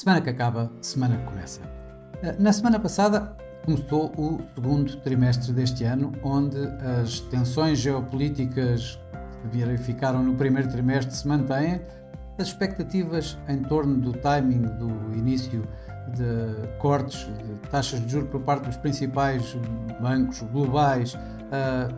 Semana que acaba, semana que começa. Na semana passada começou o segundo trimestre deste ano, onde as tensões geopolíticas que verificaram no primeiro trimestre se mantêm, as expectativas em torno do timing do início de cortes de taxas de juros por parte dos principais bancos globais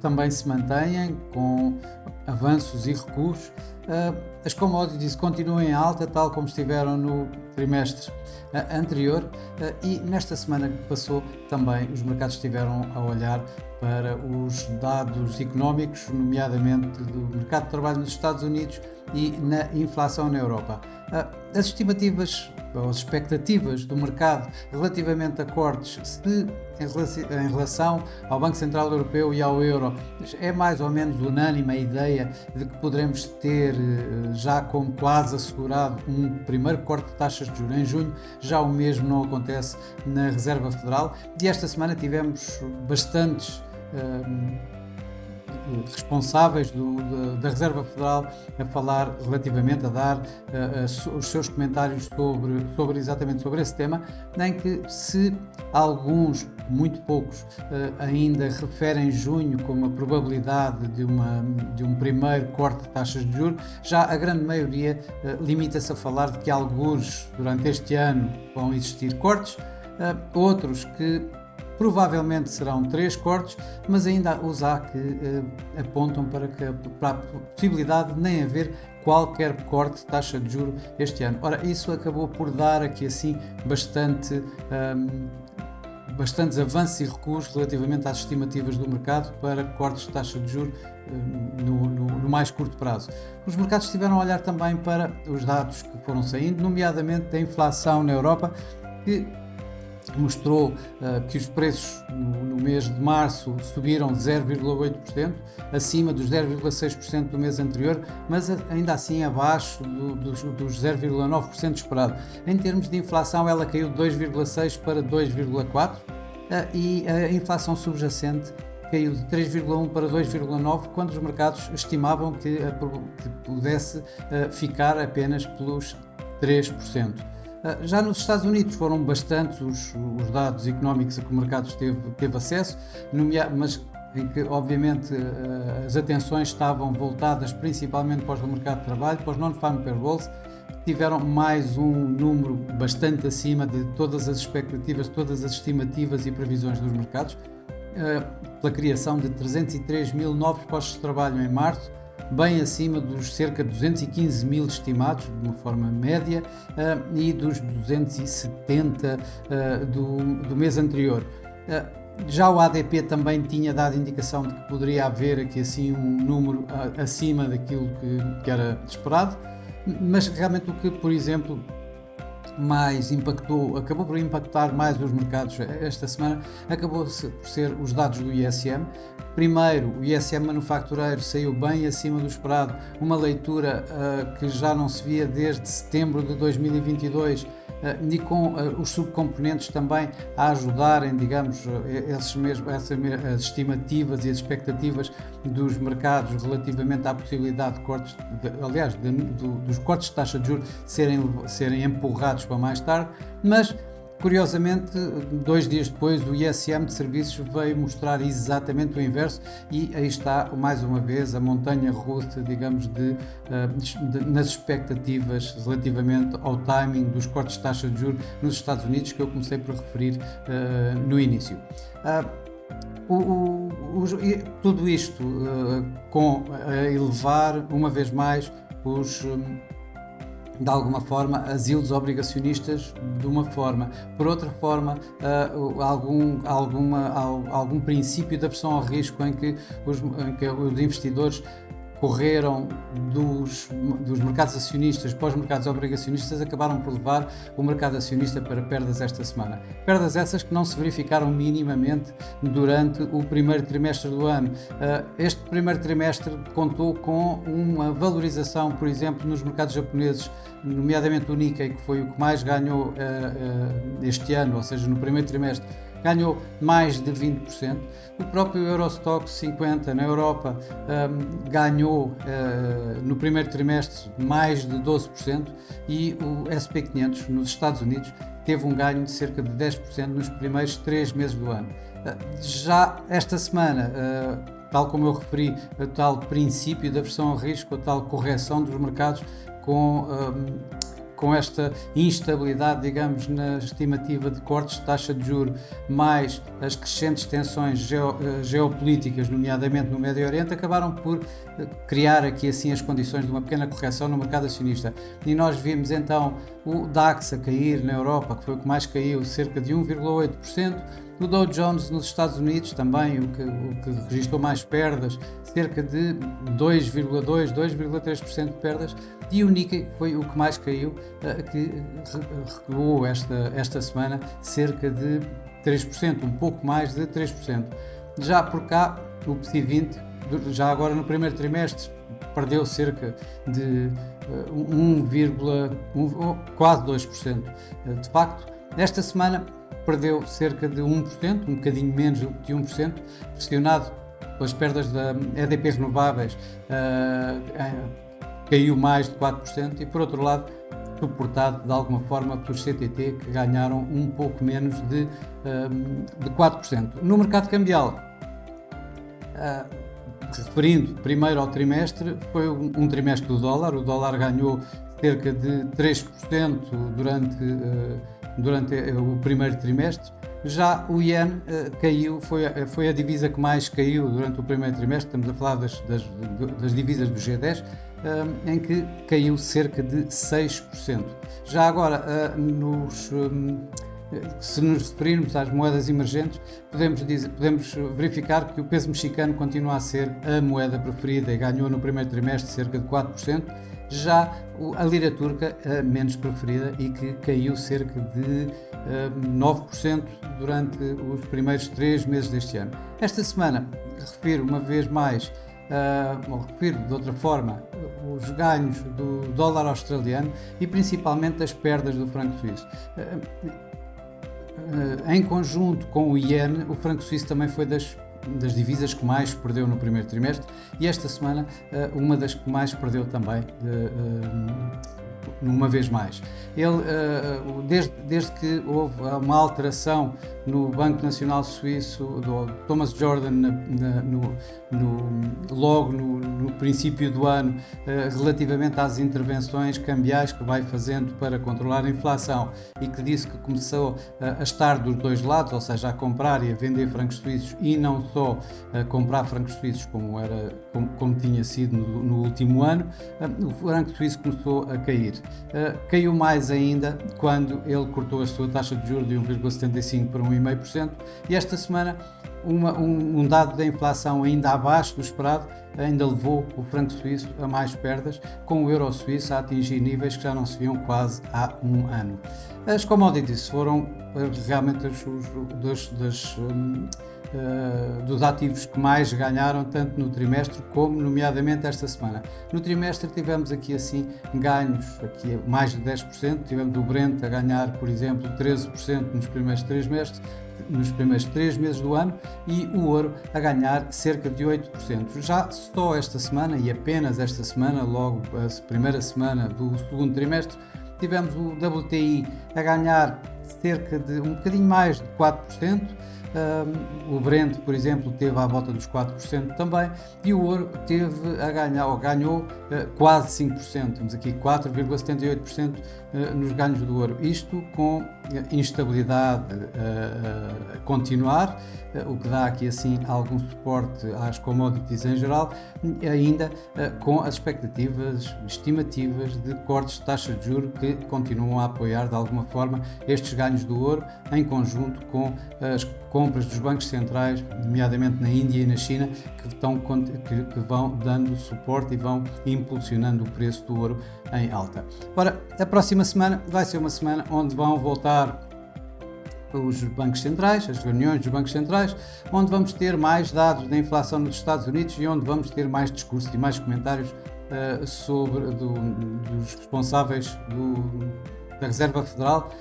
também se mantêm, com avanços e recuos. As commodities continuam em alta, tal como estiveram no trimestre anterior, e nesta semana que passou também os mercados estiveram a olhar para os dados económicos, nomeadamente do mercado de trabalho nos Estados Unidos e na inflação na Europa. As estimativas ou as expectativas do mercado relativamente a cortes em relação ao Banco Central Europeu e ao euro é mais ou menos unânime a ideia de que poderemos ter já como quase assegurado um primeiro corte de taxas de juros em junho. Já o mesmo não acontece na Reserva Federal, e esta semana tivemos bastantes responsáveis da Reserva Federal a falar relativamente, a dar os seus comentários exatamente sobre esse tema, em que se alguns, muito poucos, ainda referem junho como a probabilidade de um primeiro corte de taxas de juros, já a grande maioria limita-se a falar de que alguns durante este ano vão existir cortes, outros que provavelmente serão 3 cortes, mas ainda os há que apontam para a possibilidade de nem haver qualquer corte de taxa de juros este ano. Ora, isso acabou por dar aqui assim bastantes avanços e recuos relativamente às estimativas do mercado para cortes de taxa de juros no mais curto prazo. Os mercados estiveram a olhar também para os dados que foram saindo, nomeadamente da inflação na Europa, que mostrou que os preços no mês de março subiram 0,8%, acima dos 0,6% do mês anterior, mas ainda assim abaixo dos 0,9% esperado. Em termos de inflação, ela caiu de 2,6% para 2,4%, e a inflação subjacente caiu de 3,1% para 2,9%, quando os mercados estimavam que pudesse ficar apenas pelos 3%. Já nos Estados Unidos foram bastantes os dados económicos a que o mercado teve acesso, mas em que obviamente as atenções estavam voltadas principalmente para o mercado de trabalho, para os non-farm payrolls, que tiveram mais um número bastante acima de todas as expectativas, todas as estimativas e previsões dos mercados, pela criação de 303 mil novos postos de trabalho em março, bem acima dos cerca de 215 mil estimados de uma forma média e dos 270 do mês anterior. Já o ADP também tinha dado indicação de que poderia haver aqui assim um número acima daquilo que era esperado, mas realmente o que, por exemplo, acabou por impactar mais os mercados esta semana, acabou por ser os dados do ISM. Primeiro, o ISM manufatureiro saiu bem acima do esperado, uma leitura que já não se via desde setembro de 2022, e com os subcomponentes também a ajudarem, digamos, as estimativas e as expectativas dos mercados relativamente à possibilidade de cortes, dos cortes de taxa de juros serem empurrados para mais tarde, mas curiosamente, 2 dias depois, o ISM de serviços veio mostrar exatamente o inverso, e aí está, mais uma vez, a montanha russa, digamos, nas expectativas relativamente ao timing dos cortes de taxa de juros nos Estados Unidos, que eu comecei por referir no início. Tudo isto com elevar, uma vez mais, de alguma forma, as yields obrigacionistas de uma forma, por outra forma, algum princípio de aversão ao risco em que os investidores correram dos mercados acionistas para os mercados obrigacionistas, acabaram por levar o mercado acionista para perdas esta semana. Perdas essas que não se verificaram minimamente durante o primeiro trimestre do ano. Este primeiro trimestre contou com uma valorização, por exemplo, nos mercados japoneses, nomeadamente o Nikkei, que foi o que mais ganhou este ano, ou seja, no primeiro trimestre, ganhou mais de 20%. O próprio Eurostoxx 50 na Europa ganhou no primeiro trimestre mais de 12% e o S&P 500 nos Estados Unidos teve um ganho de cerca de 10% nos primeiros 3 meses do ano. Já esta semana, tal como eu referi, o tal princípio da aversão ao risco, a tal correção dos mercados com esta instabilidade, digamos, na estimativa de cortes de taxa de juros, mais as crescentes tensões geopolíticas, nomeadamente no Médio Oriente, acabaram por criar aqui assim as condições de uma pequena correção no mercado acionista. E nós vimos então o DAX a cair na Europa, que foi o que mais caiu, cerca de 1,8%, o Dow Jones nos Estados Unidos também, o que registrou mais perdas, cerca de 2,3% de perdas, e o Nikkei foi o que mais caiu, que recuou esta semana cerca de 3%, um pouco mais de 3%. Já por cá, o PSI 20, já agora no primeiro trimestre, perdeu cerca de quase 2%. De facto, esta semana perdeu cerca de 1%, um bocadinho menos de 1%, pressionado pelas perdas da EDP Renováveis, caiu mais de 4%, e por outro lado suportado de alguma forma pelos CTT, que ganharam um pouco menos de 4%. No mercado cambial, referindo primeiro ao trimestre, foi um trimestre do dólar. O dólar ganhou cerca de 3% durante o primeiro trimestre. Já o Yen caiu, foi a divisa que mais caiu durante o primeiro trimestre. Estamos a falar das divisas do G10, em que caiu cerca de 6%. Já agora, se nos referirmos às moedas emergentes, podemos verificar que o peso mexicano continua a ser a moeda preferida e ganhou no primeiro trimestre cerca de 4%. Já a lira turca, a menos preferida, e que caiu cerca de 9% durante os primeiros 3 meses deste ano. Esta semana, refiro uma vez mais, refiro de outra forma, os ganhos do dólar australiano e principalmente as perdas do franco suíço. Em conjunto com o iene, o franco suíço também foi das divisas que mais perdeu no primeiro trimestre, e esta semana uma das que mais perdeu também, uma vez mais. Desde que houve uma alteração no Banco Nacional Suíço, do Thomas Jordan, logo no princípio do ano, relativamente às intervenções cambiais que vai fazendo para controlar a inflação, e que disse que começou a estar dos dois lados, ou seja, a comprar e a vender francos suíços, e não só a comprar francos suíços como tinha sido no último ano, o franco suíço começou a cair. Caiu mais ainda quando ele cortou a sua taxa de juros de 1,75% para 1,5%, e esta semana um dado da inflação ainda abaixo do esperado ainda levou o franco suíço a mais perdas, com o euro suíço a atingir níveis que já não se viam quase há um ano. As commodities foram realmente dos ativos que mais ganharam, tanto no trimestre como nomeadamente esta semana. No trimestre tivemos aqui assim ganhos mais de 10%, tivemos o Brent a ganhar, por exemplo, 13% nos primeiros 3 meses do ano, e o ouro a ganhar cerca de 8%. Já só esta semana, e apenas esta semana, logo a primeira semana do segundo trimestre, tivemos o WTI a ganhar cerca de um bocadinho mais de 4%, o Brent, por exemplo, teve à volta dos 4% também, e o ouro ganhou quase 5%, temos aqui 4,78% nos ganhos do ouro, isto com instabilidade a continuar, o que dá aqui assim algum suporte às commodities em geral, ainda com as estimativas de cortes de taxa de juros que continuam a apoiar de alguma forma estes ganhos do ouro, em conjunto com as compras dos bancos centrais, nomeadamente na Índia e na China, que vão dando suporte e vão impulsionando o preço do ouro em alta. Ora, a próxima semana vai ser uma semana onde vão voltar os bancos centrais, as reuniões dos bancos centrais, onde vamos ter mais dados da inflação nos Estados Unidos e onde vamos ter mais discursos e mais comentários dos responsáveis da Reserva Federal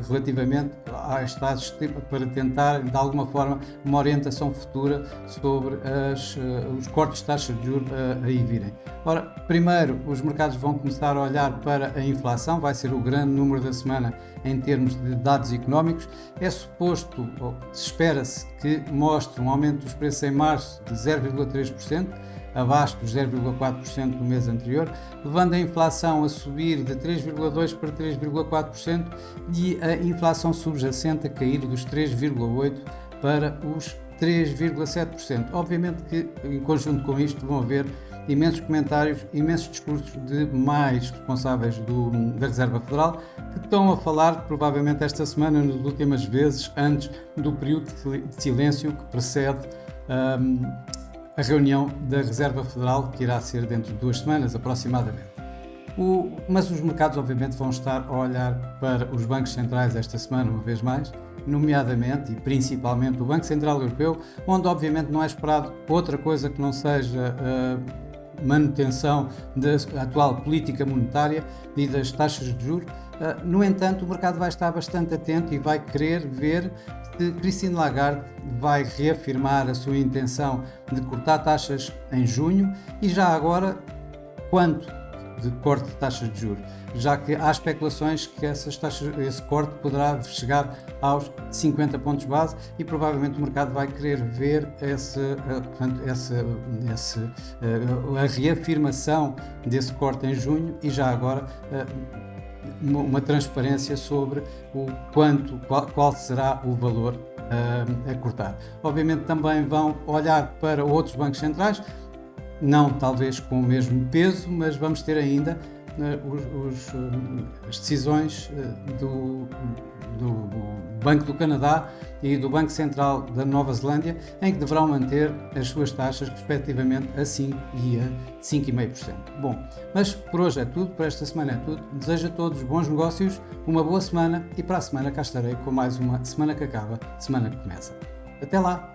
relativamente às taxas, para tentar, de alguma forma, uma orientação futura sobre os cortes de taxa de juros a aí virem. Ora, primeiro, os mercados vão começar a olhar para a inflação, vai ser o grande número da semana em termos de dados económicos. É suposto, ou espera-se, que mostre um aumento dos preços em março de 0,3%, abaixo dos 0,4% do mês anterior, levando a inflação a subir de 3,2% para 3,4% e a inflação subjacente a cair dos 3,8% para os 3,7%. Obviamente que, em conjunto com isto, vão haver imensos comentários, imensos discursos de mais responsáveis da Reserva Federal, que estão a falar, provavelmente esta semana, nas últimas vezes, antes do período de silêncio que precede a reunião da Reserva Federal, que irá ser dentro de 2 semanas aproximadamente. Mas os mercados, obviamente, vão estar a olhar para os bancos centrais esta semana, uma vez mais, nomeadamente e principalmente o Banco Central Europeu, onde, obviamente, não é esperado outra coisa que não seja manutenção da atual política monetária e das taxas de juros. No entanto, o mercado vai estar bastante atento e vai querer ver se Christine Lagarde vai reafirmar a sua intenção de cortar taxas em junho e já agora quanto de corte de taxas de juros, já que há especulações que esse corte poderá chegar aos 50 pontos base e provavelmente o mercado vai querer ver a reafirmação desse corte em junho e já agora uma transparência sobre qual será o valor a cortar. Obviamente também vão olhar para outros bancos centrais, não talvez com o mesmo peso, mas vamos ter ainda as decisões do Banco do Canadá e do Banco Central da Nova Zelândia, em que deverão manter as suas taxas respectivamente a 5% e a 5,5%. Bom, mas por hoje é tudo, por esta semana é tudo. Desejo a todos bons negócios, uma boa semana e para a semana cá estarei com mais uma Semana que Acaba, Semana que Começa. Até lá!